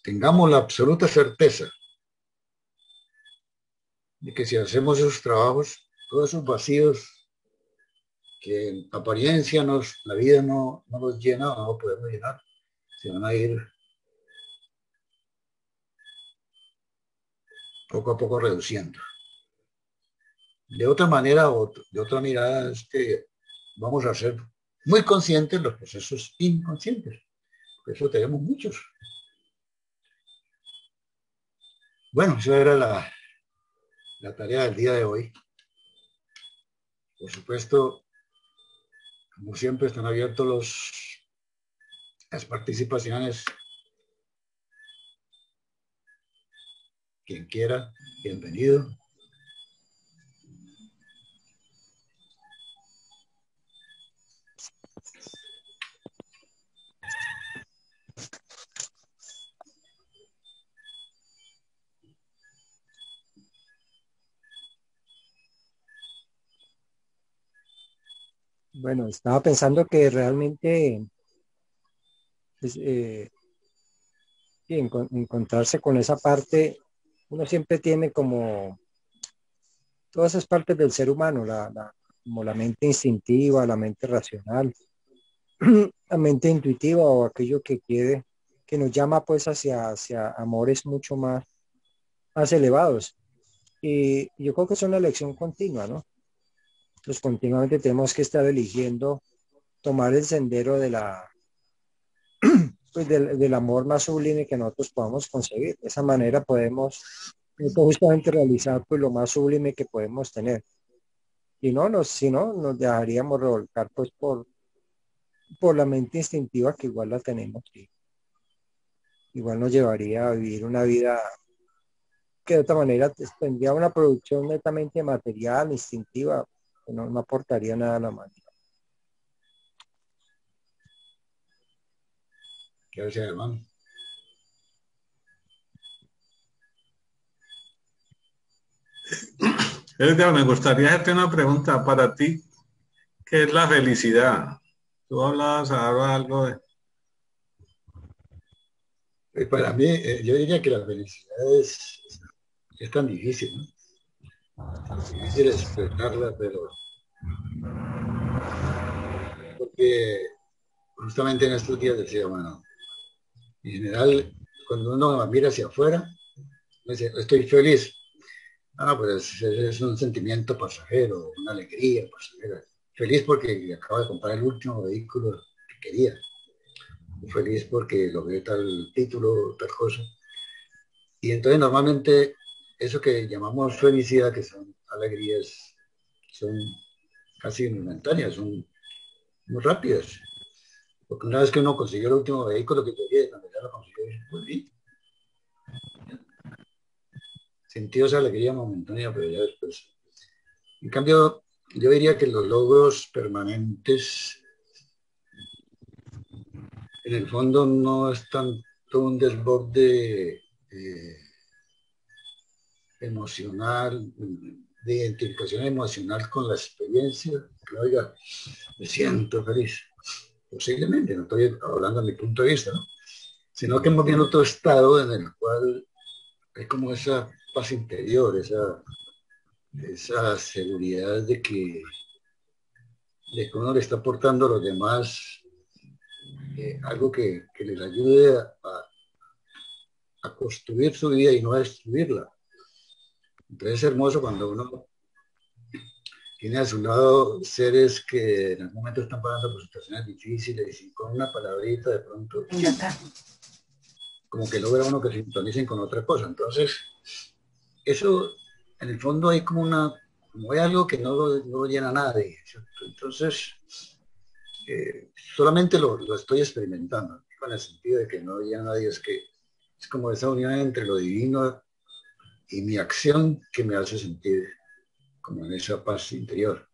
[SPEAKER 1] Tengamos la absoluta certeza de que si hacemos esos trabajos, todos esos vacíos que en apariencia la vida no los llena o no podemos llenar, se van a ir poco a poco reduciendo. De otra manera o de otra mirada es que vamos a ser muy conscientes de los procesos inconscientes, por eso tenemos muchos. Bueno, esa era la tarea del día de hoy. Por supuesto, como siempre, están abiertos las participaciones. Quien quiera, bienvenido.
[SPEAKER 2] Bueno, estaba pensando que realmente pues, sí, encontrarse con esa parte, uno siempre tiene como todas esas partes del ser humano, como la mente instintiva, la mente racional, la mente intuitiva o aquello que quiere, que nos llama pues hacia amores mucho más elevados. Y yo creo que es una elección continua, ¿no? Pues continuamente tenemos que estar eligiendo tomar el sendero pues del amor más sublime que nosotros podamos conseguir. De esa manera podemos justamente realizar pues lo más sublime que podemos tener. Y no, si no, nos dejaríamos revolcar pues por la mente instintiva que igual la tenemos y igual nos llevaría a vivir una vida que de otra manera pues, tendría una producción netamente material, instintiva, que no aportaría nada a la mano.
[SPEAKER 1] Gracias, hermano.
[SPEAKER 3] Edgar, me gustaría hacerte una pregunta para ti. ¿Qué es la felicidad? Tú hablabas ahora algo de...
[SPEAKER 1] Para mí, yo diría que la felicidad es tan difícil, ¿no? Difícil expresarla, pero porque justamente en estos días decía, bueno, en general, cuando uno mira hacia afuera, dice, estoy feliz. Ah, pues es un sentimiento pasajero, una alegría pasajera. Feliz porque acabo de comprar el último vehículo que quería. Feliz porque logré tal título, tal cosa. Y entonces normalmente eso que llamamos felicidad, que son alegrías, son casi momentáneas, son muy rápidas. Porque una vez que uno consiguió el último vehículo que quería, cuando ya lo consiguió, dice, pues bien, sintió esa alegría momentánea, pero ya después. En cambio, yo diría que los logros permanentes, en el fondo, no es tanto un desborde emocional, de identificación emocional con la experiencia, que oiga, me siento feliz. Posiblemente, no estoy hablando de mi punto de vista, ¿no? Sino que más bien otro estado en el cual hay como esa paz interior, esa seguridad de que uno le está aportando a los demás algo que les ayude a construir su vida y no a destruirla. Entonces es hermoso cuando uno tiene a su lado seres que en algún momento están pasando por situaciones difíciles y con una palabrita de pronto, como que logra uno que se sintonicen con otra cosa. Entonces, eso en el fondo hay como hay algo que no lo llena a nadie, ¿cierto? Entonces, solamente lo estoy experimentando, con el sentido de que no llena a nadie, es que es como esa unión entre lo divino y mi acción que me hace sentir como en esa paz interior.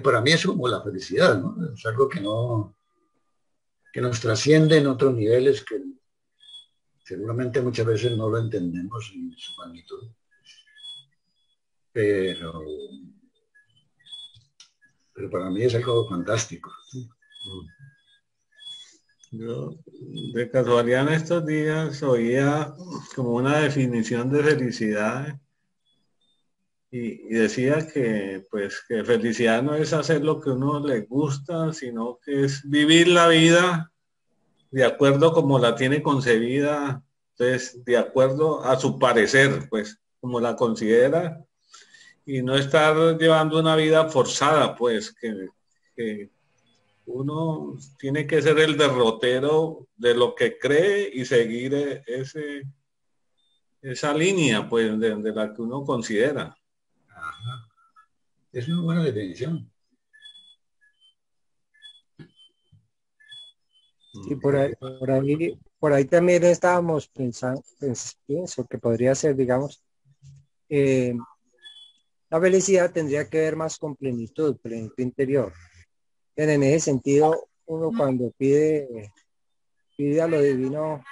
[SPEAKER 1] Para mí es como la felicidad, ¿no? Es algo que nos trasciende en otros niveles que seguramente muchas veces no lo entendemos en su magnitud, pero, pero para mí es algo fantástico.
[SPEAKER 3] Yo, de casualidad en estos días oía como una definición de felicidad y decía que pues que felicidad no es hacer lo que uno le gusta, sino que es vivir la vida de acuerdo como la tiene concebida, entonces de acuerdo a su parecer, pues como la considera, y no estar llevando una vida forzada, pues que uno tiene que ser el derrotero de lo que cree y seguir esa línea, pues, de la que uno considera.
[SPEAKER 1] Ajá. Es una buena definición.
[SPEAKER 2] Sí, por ahí también estábamos pensando, pienso que podría ser, digamos, eh, la felicidad tendría que ver más con plenitud interior. En ese sentido, uno cuando pide a lo divino,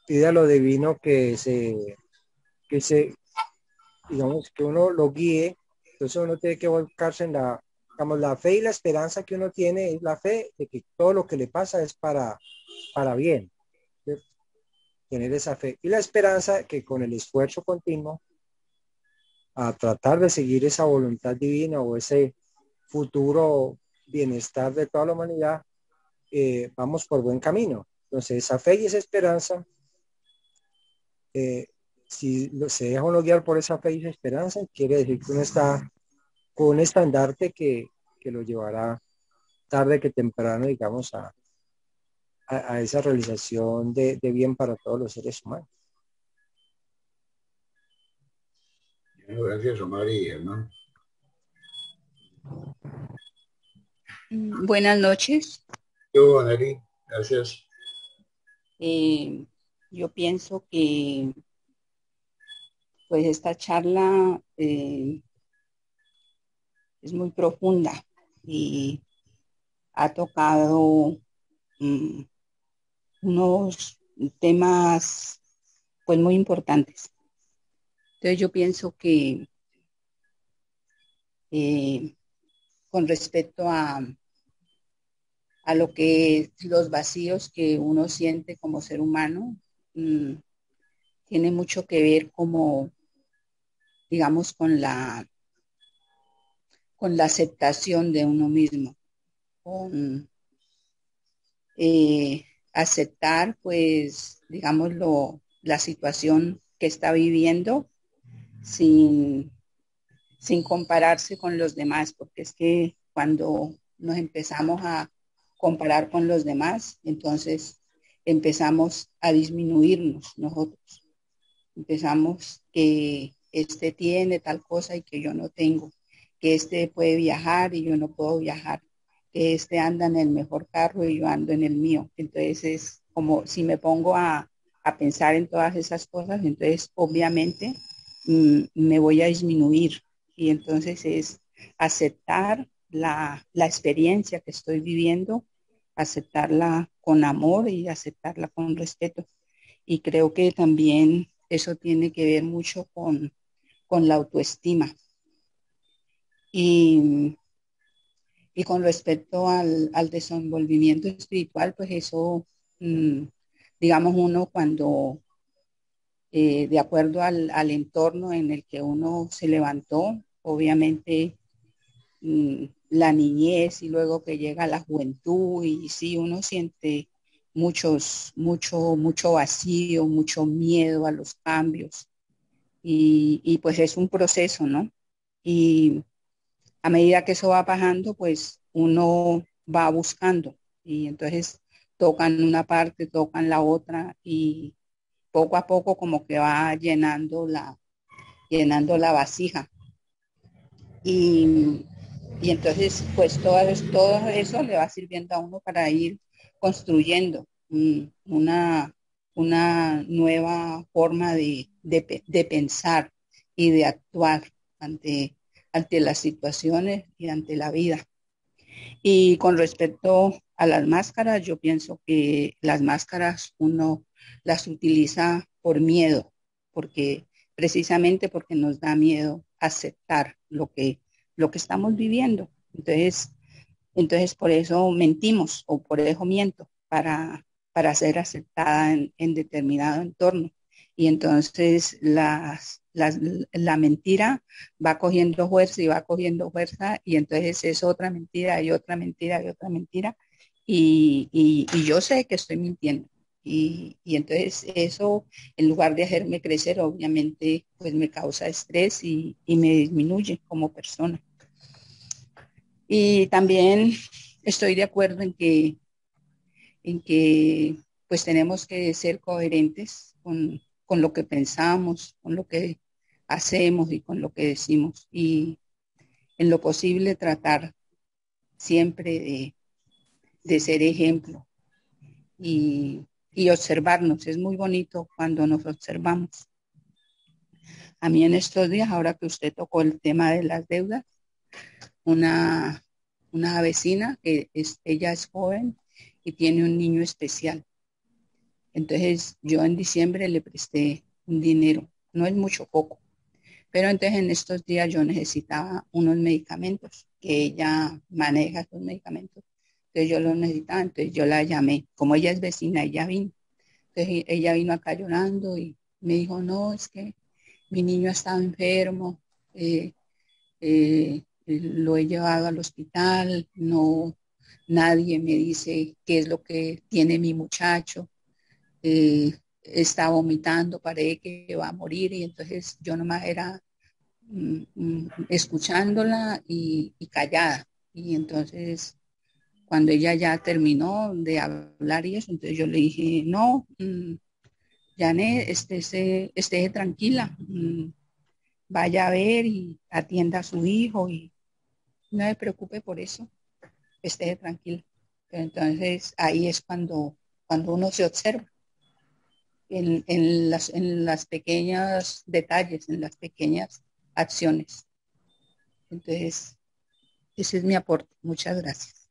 [SPEAKER 2] pide a lo divino que se, digamos, que uno lo guíe. Entonces uno tiene que volcarse en digamos, la fe y la esperanza que uno tiene es la fe de que todo lo que le pasa es para bien. ¿Sí? Tener esa fe y la esperanza que con el esfuerzo continuo a tratar de seguir esa voluntad divina o ese futuro bienestar de toda la humanidad, vamos por buen camino. Entonces esa fe y esa esperanza, eh, si se deja uno guiar por esa fe y esa esperanza, quiere decir que uno está con un estandarte que lo llevará tarde que temprano, digamos, a esa realización de bien para todos los seres humanos.
[SPEAKER 1] Bueno, gracias, Omar y Germán.
[SPEAKER 4] Buenas noches.
[SPEAKER 1] Yo, Aneli, gracias.
[SPEAKER 4] Yo pienso que pues esta charla es muy profunda y ha tocado unos temas pues muy importantes. Entonces yo pienso que con respecto a lo que los vacíos que uno siente como ser humano, tiene mucho que ver como, digamos, con la aceptación de uno mismo, con aceptar, pues, digámoslo, la situación que está viviendo sin compararse con los demás, porque es que cuando nos empezamos a comparar con los demás, entonces empezamos a disminuirnos nosotros. Empezamos que este tiene tal cosa y que yo no tengo, que este puede viajar y yo no puedo viajar, que este anda en el mejor carro y yo ando en el mío. Entonces es como si me pongo a pensar en todas esas cosas, entonces obviamente me voy a disminuir y entonces es aceptar la experiencia que estoy viviendo, aceptarla con amor y aceptarla con respeto. Y creo que también eso tiene que ver mucho con la autoestima. Y con respecto al desenvolvimiento espiritual, pues eso, digamos, uno cuando, de acuerdo al entorno en el que uno se levantó, obviamente la niñez y luego que llega la juventud y sí, uno siente mucho vacío, mucho miedo a los cambios y pues es un proceso, ¿no? Y a medida que eso va pasando, pues uno va buscando y entonces tocan una parte, tocan la otra y poco a poco como que va llenando la vasija. Y entonces, pues todo eso le va sirviendo a uno para ir construyendo una nueva forma de pensar y de actuar ante las situaciones y ante la vida. Y con respecto a las máscaras, yo pienso que las máscaras uno las utiliza por miedo, porque precisamente porque nos da miedo aceptar lo que estamos viviendo. Entonces por eso mentimos o por eso miento para ser aceptada en determinado entorno. Y entonces la mentira va cogiendo fuerza y va cogiendo fuerza y entonces es otra mentira y otra mentira y otra mentira y yo sé que estoy mintiendo. Y entonces eso, en lugar de hacerme crecer, obviamente, pues me causa estrés y me disminuye como persona. Y también estoy de acuerdo en que pues tenemos que ser coherentes con lo que pensamos, con lo que hacemos y con lo que decimos. Y en lo posible tratar siempre de ser ejemplo y observarnos. Es muy bonito cuando nos observamos. A mí en estos días, ahora que usted tocó el tema de las deudas, una, una vecina, ella es joven y tiene un niño especial. Entonces yo en diciembre le presté un dinero, no es mucho, poco, pero entonces en estos días yo necesitaba unos medicamentos, que ella maneja esos medicamentos. Entonces yo los necesitaba, entonces yo la llamé, como ella es vecina, ella vino. Entonces ella vino acá llorando y me dijo, no, es que mi niño ha estado enfermo, lo he llevado al hospital, no, nadie me dice qué es lo que tiene mi muchacho, está vomitando, parece que va a morir y entonces yo nomás era escuchándola y callada. Y entonces cuando ella ya terminó de hablar y eso, entonces yo le dije, no, Janet, esté tranquila, vaya a ver y atienda a su hijo y no se preocupe por eso, esté tranquila. Pero entonces ahí es cuando uno se observa en las pequeñas detalles, en las pequeñas acciones. Entonces, ese es mi aporte. Muchas gracias.